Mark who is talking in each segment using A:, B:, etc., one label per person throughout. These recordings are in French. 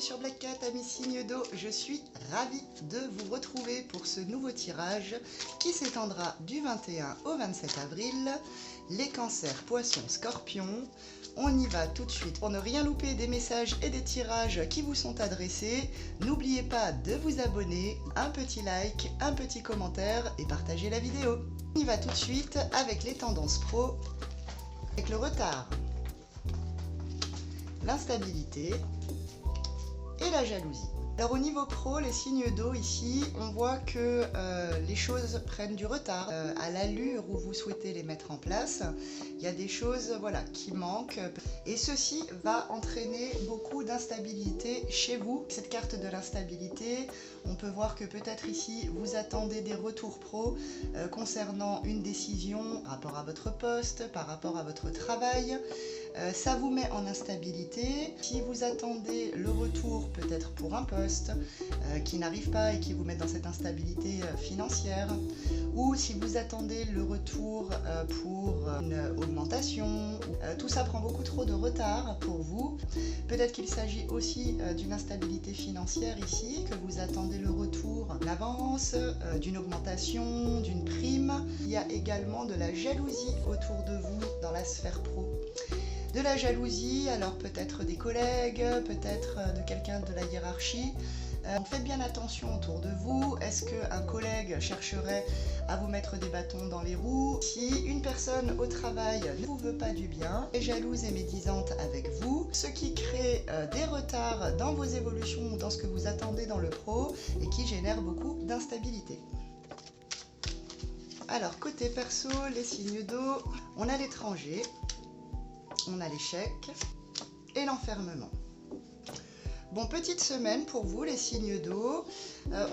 A: sur Black Cat, amis signes d'eau. Je suis ravie de vous retrouver pour ce nouveau tirage qui s'étendra du 21 au 27 avril. Les cancers, poissons, scorpions. On y va tout de suite. Pour ne rien louper des messages et des tirages qui vous sont adressés, n'oubliez pas de vous abonner, un petit like, un petit commentaire et partager la vidéo. On y va tout de suite avec les tendances pro, avec le retard, l'instabilité et la jalousie. Alors au niveau pro, les signes d'eau ici, on voit que les choses prennent du retard à l'allure où vous souhaitez les mettre en place. Il y a des choses qui manquent et ceci va entraîner beaucoup d'instabilité chez vous. Cette carte de l'instabilité, on peut voir que peut-être ici vous attendez des retours pro concernant une décision par rapport à votre poste, par rapport à votre travail. Ça vous met en instabilité. Si vous attendez le retour peut-être pour un poste qui n'arrive pas et qui vous met dans cette instabilité financière, ou si vous attendez le retour pour une augmentation, tout ça prend beaucoup trop de retard pour vous. Peut-être qu'il s'agit aussi d'une instabilité financière ici, que vous attendez le retour d'une avance, d'une augmentation, d'une prime. Il y a également de la jalousie autour de vous dans la sphère pro. De la jalousie, alors peut-être des collègues, peut-être de quelqu'un de la hiérarchie. Donc faites bien attention autour de vous. Est-ce qu'un collègue chercherait à vous mettre des bâtons dans les roues? Si une personne au travail ne vous veut pas du bien, est jalouse et médisante avec vous, ce qui crée des retards dans vos évolutions ou dans ce que vous attendez dans le pro et qui génère beaucoup d'instabilité. Alors côté perso, les signes d'eau, on a l'étranger. On a l'échec et l'enfermement. Bon, petite semaine pour vous les signes d'eau.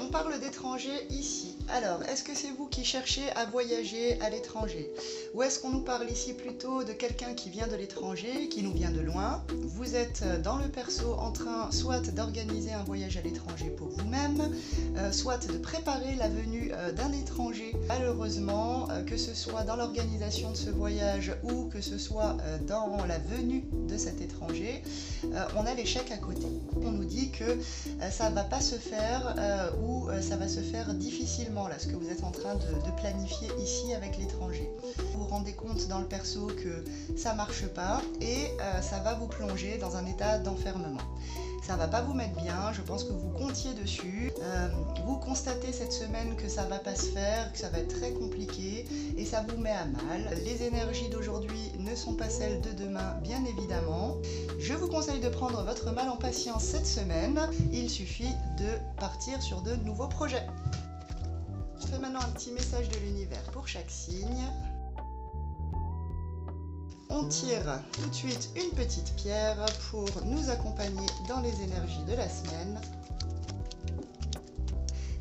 A: On parle d'étranger ici. Alors, est-ce que c'est vous qui cherchez à voyager à l'étranger? Ou est-ce qu'on nous parle ici plutôt de quelqu'un qui vient de l'étranger, qui nous vient de loin? Vous êtes dans le perso en train soit d'organiser un voyage à l'étranger pour vous-même, soit de préparer la venue d'un étranger. Malheureusement, que ce soit dans l'organisation de ce voyage ou que ce soit dans la venue de cet étranger, on a l'échec à côté. On nous dit que ça ne va pas se faire ou ça va se faire difficilement, là, ce que vous êtes en train de planifier ici avec l'étranger. Vous vous rendez compte dans le perso que ça ne marche pas et ça va vous plonger dans un état d'enfermement. Ça va pas vous mettre bien, je pense que vous comptiez dessus. Vous constatez cette semaine que ça va pas se faire, que ça va être très compliqué et ça vous met à mal. Les énergies d'aujourd'hui ne sont pas celles de demain, bien évidemment. Je vous conseille de prendre votre mal en patience cette semaine. Il suffit de partir sur de nouveaux projets. Je fais maintenant un petit message de l'univers pour chaque signe. On tire tout de suite une petite pierre pour nous accompagner dans les énergies de la semaine.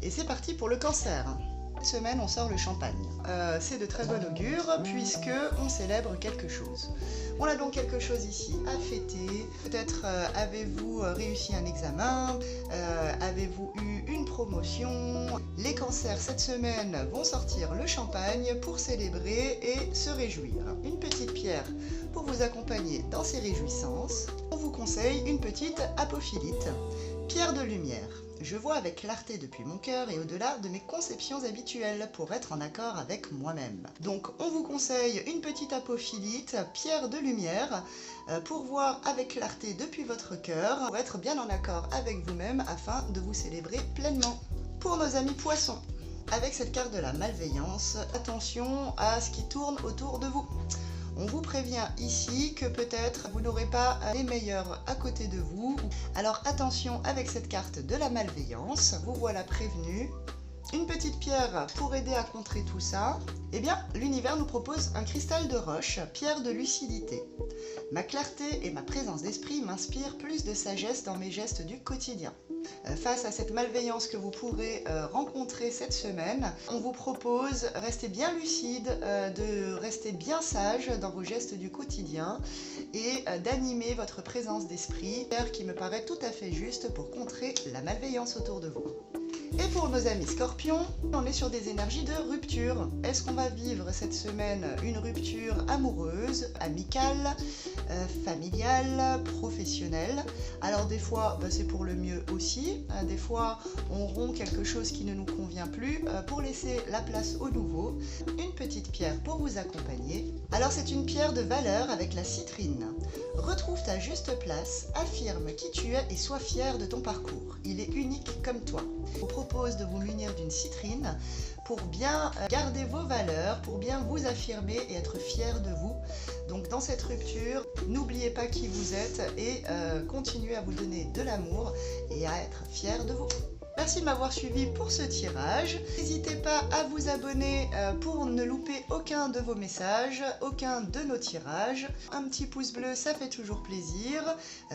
A: Et c'est parti pour le cancer. Cette semaine, on sort le champagne. C'est de très bon augure puisque on célèbre quelque chose. On a donc quelque chose ici à fêter. Peut-être avez-vous réussi un examen, avez-vous eu une promotion. Les cancers cette semaine vont sortir le champagne pour célébrer et se réjouir. Une petite pierre pour vous accompagner dans ces réjouissances. On vous conseille une petite apophilite, pierre de lumière. Je vois avec clarté depuis mon cœur et au-delà de mes conceptions habituelles pour être en accord avec moi-même. Donc on vous conseille une petite apophilite, pierre de lumière, pour voir avec clarté depuis votre cœur, pour être bien en accord avec vous-même afin de vous célébrer pleinement. Pour nos amis poissons, avec cette carte de la malveillance, attention à ce qui tourne autour de vous. On vous prévient ici que peut-être vous n'aurez pas les meilleurs à côté de vous. Alors attention avec cette carte de la malveillance, vous voilà prévenu. Une petite pierre pour aider à contrer tout ça. Eh bien, l'univers nous propose un cristal de roche, pierre de lucidité. Ma clarté et ma présence d'esprit m'inspirent plus de sagesse dans mes gestes du quotidien. Face à cette malveillance que vous pourrez rencontrer cette semaine, on vous propose de rester bien lucide, de rester bien sage dans vos gestes du quotidien et d'animer votre présence d'esprit, qui me paraît tout à fait juste pour contrer la malveillance autour de vous. Et pour nos amis scorpions, on est sur des énergies de rupture. Est-ce qu'on va vivre cette semaine une rupture amoureuse, amicale, familiale, professionnelle? Alors des fois, c'est pour le mieux aussi. Des fois, on rompt quelque chose qui ne nous convient plus pour laisser la place au nouveau. Une petite pierre pour vous accompagner. Alors c'est une pierre de valeur avec la citrine. Retrouve ta juste place, affirme qui tu es et sois fier de ton parcours. Il est unique comme toi. Je vous propose de vous munir d'une citrine pour bien garder vos valeurs, pour bien vous affirmer et être fier de vous. Donc dans cette rupture, n'oubliez pas qui vous êtes et continuez à vous donner de l'amour et à être fier de vous. Merci de m'avoir suivi pour ce tirage. N'hésitez pas à vous abonner pour ne louper aucun de vos messages, aucun de nos tirages. Un petit pouce bleu, ça fait toujours plaisir.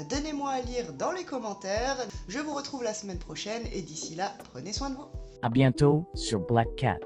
A: Donnez-moi à lire dans les commentaires. Je vous retrouve la semaine prochaine et d'ici là, prenez soin de vous.
B: À bientôt sur Black Cat.